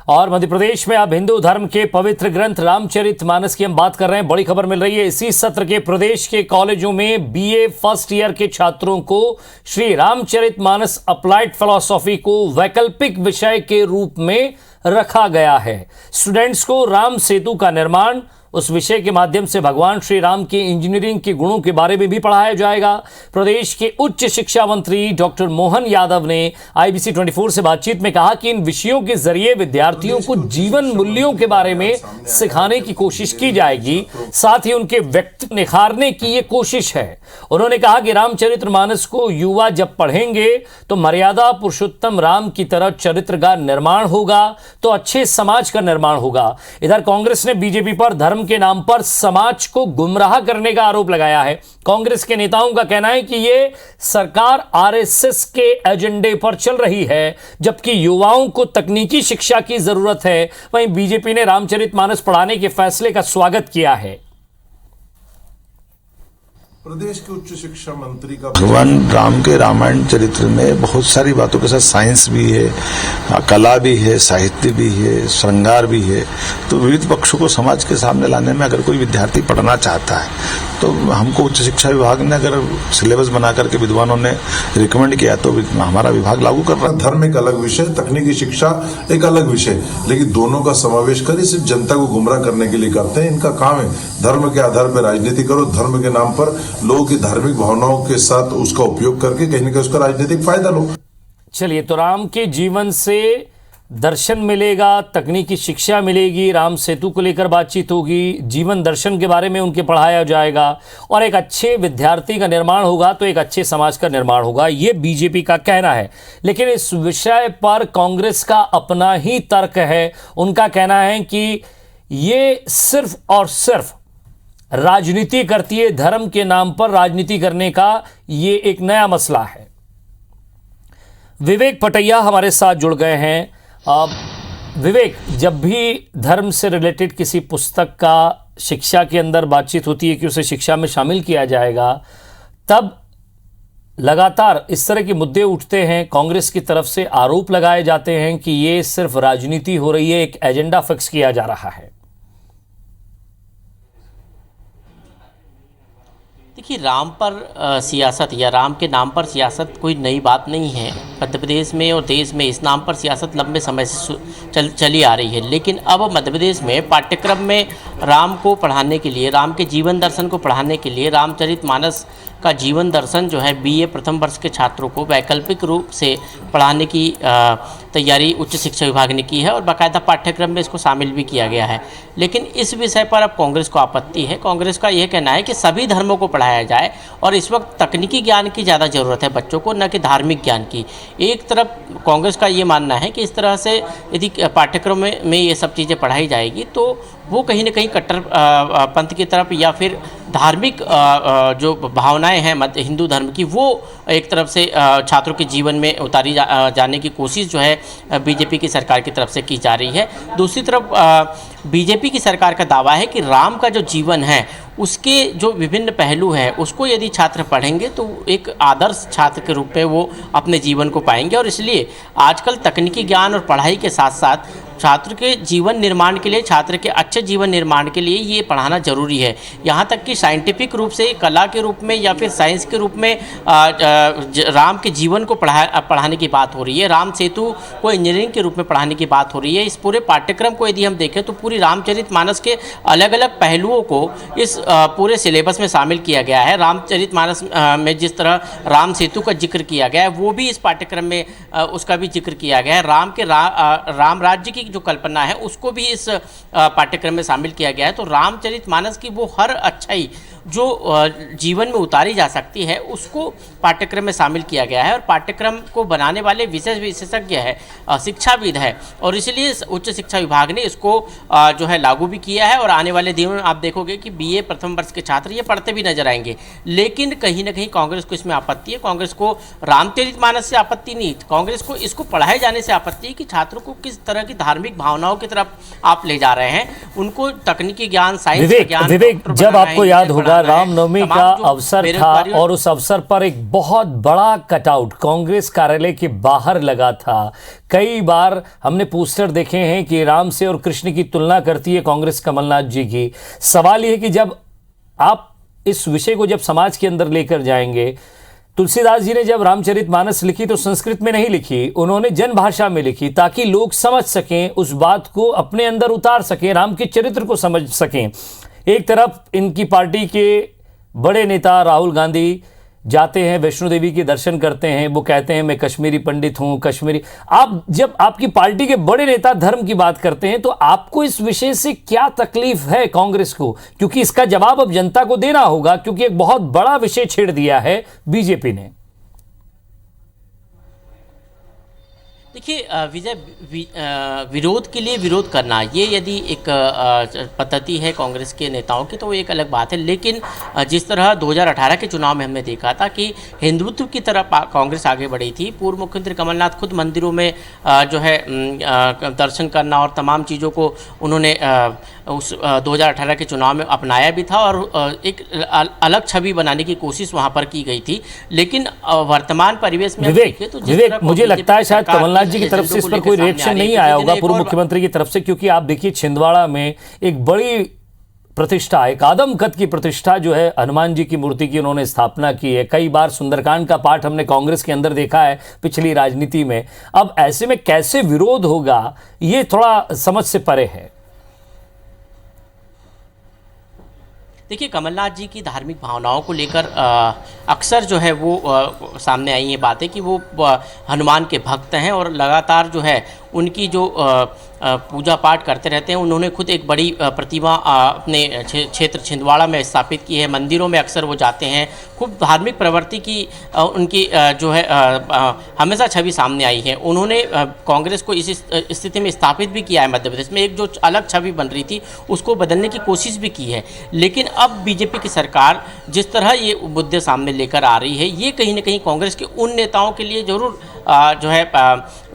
और मध्य प्रदेश में अब हिंदू धर्म के पवित्र ग्रंथ रामचरितमानस की हम बात कर रहे हैं। बड़ी खबर मिल रही है, इसी सत्र के प्रदेश के कॉलेजों में बीए फर्स्ट ईयर के छात्रों को श्री रामचरितमानस अप्लाइड फिलॉसफी को वैकल्पिक विषय के रूप में रखा गया है। स्टूडेंट्स को राम सेतु का निर्माण, उस विषय के माध्यम से भगवान श्री राम के इंजीनियरिंग के गुणों के बारे में भी पढ़ाया जाएगा। प्रदेश के उच्च शिक्षा मंत्री डॉक्टर मोहन यादव ने IBC 24 से बातचीत में कहा कि इन विषयों के जरिए विद्यार्थियों को जीवन मूल्यों के बारे में सिखाने की कोशिश की जाएगी, साथ ही उनके व्यक्तित्व निखारने की ये कोशिश है। उन्होंने कहा कि रामचरितमानस को युवा जब पढ़ेंगे तो मर्यादा पुरुषोत्तम राम की तरह चरित्र का निर्माण होगा, तो अच्छे समाज का निर्माण होगा। इधर कांग्रेस ने बीजेपी पर धर्म के नाम पर समाज को गुमराह करने का आरोप लगाया है। कांग्रेस के नेताओं का कहना है कि यह सरकार RSS के एजेंडे पर चल रही है, जबकि युवाओं को तकनीकी शिक्षा की जरूरत है। वहीं बीजेपी ने रामचरितमानस पढ़ाने के फैसले का स्वागत किया है। प्रदेश के उच्च शिक्षा मंत्री का भगवान राम के रामायण चरित्र में बहुत सारी बातों के साथ साइंस भी है, कला भी है, साहित्य भी है, श्रृंगार भी है। तो विविध पक्षों को समाज के सामने लाने में अगर कोई विद्यार्थी पढ़ना चाहता है तो हमको उच्च शिक्षा विभाग ने अगर सिलेबस बना करके विद्वानों ने रिकमेंड किया तो हमारा विभाग लागू कर रहा है। धर्म एक अलग विषय, तकनीकी शिक्षा एक अलग विषय, लेकिन दोनों का समावेश कर सिर्फ जनता को गुमराह करने के लिए करते हैं। इनका काम है धर्म के आधार पर राजनीति करो, धर्म के नाम पर लोगों की धार्मिक भावनाओं के साथ उसका उपयोग करके कहीं ना कहीं उसका राजनीतिक फायदा लो। चलिए, तो राम के जीवन से दर्शन मिलेगा, तकनीकी शिक्षा मिलेगी, राम सेतु को लेकर बातचीत होगी, जीवन दर्शन के बारे में उनके पढ़ाया जाएगा और एक अच्छे विद्यार्थी का निर्माण होगा तो एक अच्छे समाज का निर्माण होगा, ये बीजेपी का कहना है। लेकिन इस विषय पर कांग्रेस का अपना ही तर्क है। उनका कहना है कि ये सिर्फ और सिर्फ राजनीति करती है, धर्म के नाम पर राजनीति करने का ये एक नया मसला है। विवेक पटैया हमारे साथ जुड़ गए हैं। विवेक, जब भी धर्म से रिलेटेड किसी पुस्तक का शिक्षा के अंदर बातचीत होती है कि उसे शिक्षा में शामिल किया जाएगा, तब लगातार इस तरह के मुद्दे उठते हैं। कांग्रेस की तरफ से आरोप लगाए जाते हैं कि ये सिर्फ राजनीति हो रही है, एक एजेंडा फिक्स किया जा रहा है। देखिए, राम पर सियासत या राम के नाम पर सियासत कोई नई बात नहीं है। मध्य प्रदेश में और देश में इस नाम पर सियासत लंबे समय से चली आ रही है। लेकिन अब मध्य प्रदेश में पाठ्यक्रम में राम को पढ़ाने के लिए, राम के जीवन दर्शन को पढ़ाने के लिए रामचरितमानस का जीवन दर्शन जो है BA प्रथम वर्ष के छात्रों को वैकल्पिक रूप से पढ़ाने की तैयारी उच्च शिक्षा विभाग ने की है और बाकायदा पाठ्यक्रम में इसको शामिल भी किया गया है। लेकिन इस विषय पर अब कांग्रेस को आपत्ति है। कांग्रेस का यह कहना है कि सभी धर्मों को पढ़ाया जाए और इस वक्त तकनीकी ज्ञान की ज़्यादा ज़रूरत है बच्चों को, न कि धार्मिक ज्ञान की। एक तरफ कांग्रेस का ये मानना है कि इस तरह से यदि पाठ्यक्रम में ये सब चीज़ें पढ़ाई जाएगी तो वो कहीं ना कहीं कट्टर पंथ की तरफ या फिर धार्मिक जो भावनाएं हैं हिंदू धर्म की, वो एक तरफ से छात्रों के जीवन में उतारी जाने की कोशिश जो है बीजेपी की सरकार की तरफ से की जा रही है। दूसरी तरफ बीजेपी की सरकार का दावा है कि राम का जो जीवन है उसके जो विभिन्न पहलू हैं उसको यदि छात्र पढ़ेंगे तो एक आदर्श छात्र के रूप में वो अपने जीवन को पाएंगे। और इसलिए आजकल तकनीकी ज्ञान और पढ़ाई के साथ साथ छात्र के जीवन निर्माण के लिए, छात्र के अच्छे जीवन निर्माण के लिए ये पढ़ाना जरूरी है। यहाँ तक कि साइंटिफिक रूप से, कला के रूप में या फिर साइंस के रूप में राम के जीवन को पढ़ाने की बात हो रही है। राम सेतु को इंजीनियरिंग के रूप में पढ़ाने की बात हो रही है। इस पूरे पाठ्यक्रम को यदि हम देखें तो पूरी रामचरितमानस के अलग अलग पहलुओं को इस पूरे सिलेबस में शामिल किया गया है। रामचरितमानस में जिस तरह राम सेतु का जिक्र किया गया है वो भी इस पाठ्यक्रम में उसका भी जिक्र किया गया है। राम राज्य की जो कल्पना है उसको भी इस पाठ्यक्रम में शामिल किया गया है। तो रामचरितमानस की वो हर अच्छाई जो जीवन में उतारी जा सकती है उसको पाठ्यक्रम में शामिल किया गया है। और पाठ्यक्रम को बनाने वाले विशेष विशेषज्ञ है, शिक्षाविद है, और इसलिए उच्च शिक्षा विभाग ने इसको जो है लागू भी किया है। और आने वाले दिनों में आप देखोगे कि BA प्रथम वर्ष के छात्र ये पढ़ते भी नजर आएंगे। लेकिन कहीं ना कहीं कांग्रेस को इसमें आपत्ति है। कांग्रेस को रामचरितमानस से आपत्ति नहीं, कांग्रेस को इसको पढ़ाए जाने से आपत्ति है कि छात्रों को किस तरह की धार्मिक भावनाओं की तरफ आप ले जा रहे हैं। उनको तकनीकी ज्ञान, साइंस का ज्ञान, विवेक, जब आपको याद होगा होगा, रामनवमी का तमाम जो अवसर था बेरोजगारी और उस अवसर पर एक बहुत बड़ा कटआउट कांग्रेस कार्यालय के बाहर लगा था। कई बार हमने पोस्टर देखे हैं कि राम से और कृष्ण की तुलना करती है कांग्रेस कमलनाथ जी की। सवाल यह है कि जब आप इस विषय को जब समाज के अंदर लेकर जाएंगे, तुलसीदास जी ने जब रामचरितमानस लिखी तो संस्कृत में नहीं लिखी, उन्होंने जनभाषा में लिखी ताकि लोग समझ सकें, उस बात को अपने अंदर उतार सकें, राम के चरित्र को समझ सकें। एक तरफ इनकी पार्टी के बड़े नेता राहुल गांधी जाते हैं, वैष्णो देवी के दर्शन करते हैं, वो कहते हैं मैं कश्मीरी पंडित हूं, कश्मीरी। आप जब आपकी पार्टी के बड़े नेता धर्म की बात करते हैं तो आपको इस विषय से क्या तकलीफ है कांग्रेस को? क्योंकि इसका जवाब अब जनता को देना होगा, क्योंकि एक बहुत बड़ा विषय छेड़ दिया है बीजेपी ने। देखिए विजय, विरोध के लिए विरोध करना ये यदि एक पद्धति है कांग्रेस के नेताओं की तो वो एक अलग बात है, लेकिन जिस तरह 2018 के चुनाव में हमने देखा था कि हिंदुत्व की तरफ कांग्रेस आगे बढ़ी थी, पूर्व मुख्यमंत्री कमलनाथ खुद मंदिरों में जो है दर्शन करना और तमाम चीज़ों को उन्होंने उस 2018 के चुनाव में अपनाया भी था और एक अलग छवि बनाने की कोशिश वहाँ पर की गई थी। लेकिन वर्तमान परिवेश में विवेक मुझे लगता है शायद कमलनाथ जी की तरफ से इस पर कोई रिएक्शन नहीं आया होगा पूर्व मुख्यमंत्री की तरफ से, क्योंकि आप देखिए छिंदवाड़ा में एक बड़ी प्रतिष्ठा, एक आदम कद की प्रतिष्ठा जो है हनुमान जी की मूर्ति की उन्होंने स्थापना की है। कई बार सुंदरकांड का पाठ हमने कांग्रेस के अंदर देखा है पिछली राजनीति में। अब ऐसे में कैसे विरोध होगा, ये थोड़ा समझ से परे है। देखिए कमलनाथ जी की धार्मिक भावनाओं को लेकर अक्सर जो है वो सामने आई ये बातें कि वो हनुमान के भक्त हैं और लगातार जो है उनकी जो पूजा पाठ करते रहते हैं। उन्होंने खुद एक बड़ी प्रतिमा अपने क्षेत्र छिंदवाड़ा में स्थापित की है, मंदिरों में अक्सर वो जाते हैं। खूब धार्मिक प्रवृत्ति की उनकी जो है हमेशा छवि सामने आई है। उन्होंने कांग्रेस को इस स्थिति में स्थापित भी किया है मध्य प्रदेश में, एक जो अलग छवि बन रही थी उसको बदलने की कोशिश भी की है। लेकिन अब बीजेपी की सरकार जिस तरह ये मुद्दे सामने लेकर आ रही है, ये कहीं ना कहीं कांग्रेस के उन नेताओं के लिए जरूर जो है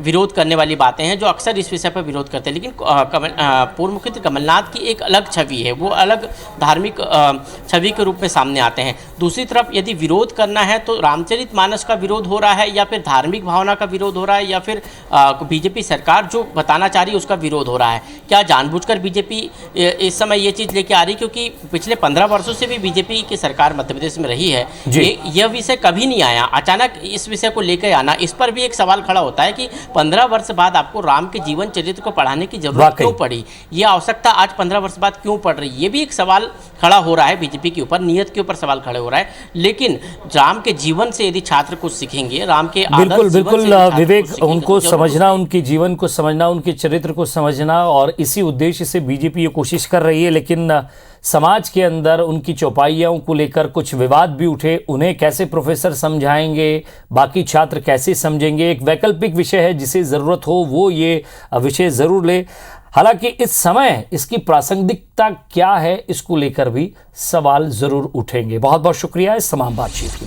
विरोध करने वाली बातें हैं जो अक्सर इस विषय पर विरोध करते हैं। लेकिन पूर्व मुख्यमंत्री कमलनाथ की एक अलग छवि है, वो अलग धार्मिक छवि के रूप में सामने आते हैं। दूसरी तरफ यदि विरोध करना है तो रामचरितमानस का विरोध हो रहा है या फिर धार्मिक भावना का विरोध हो रहा है या फिर बीजेपी सरकार जो बताना चाह रही है उसका विरोध हो रहा है। क्या जानबूझकर बीजेपी इस समय ये चीज़ लेके आ रही, क्योंकि पिछले 15 वर्षों से भी बीजेपी की सरकार मध्य प्रदेश में रही है, यह विषय कभी नहीं आया। अचानक इस विषय को लेकर आना, इस पर भी एक सवाल खड़ा होता है कि 15 वर्ष बाद आपको राम के जीवन चरित्र को पढ़ाने की जरूरत क्यों पड़ी, ये आवश्यकता आज 15 वर्ष बाद क्यों पड़ रही, ये भी एक सवाल खड़ा हो रहा है बीजेपी के ऊपर, नियत के ऊपर सवाल खड़े हो रहा है। लेकिन राम के जीवन से यदि छात्र कुछ सीखेंगे, राम के बिल्कुल विवेक, उनको समझना, उनके जीवन को समझना, उनके चरित्र को समझना, और इसी उद्देश्य से बीजेपी ये कोशिश कर रही है। लेकिन समाज के अंदर उनकी चौपाइयों को लेकर कुछ विवाद भी उठे, उन्हें कैसे प्रोफेसर समझाएंगे, बाकी छात्र कैसे समझेंगे, एक वैकल्पिक विषय है, जिसे ज़रूरत हो वो ये विषय ज़रूर ले। हालांकि इस समय इसकी प्रासंगिकता क्या है, इसको लेकर भी सवाल ज़रूर उठेंगे। बहुत बहुत शुक्रिया इस तमाम बातचीत के लिए।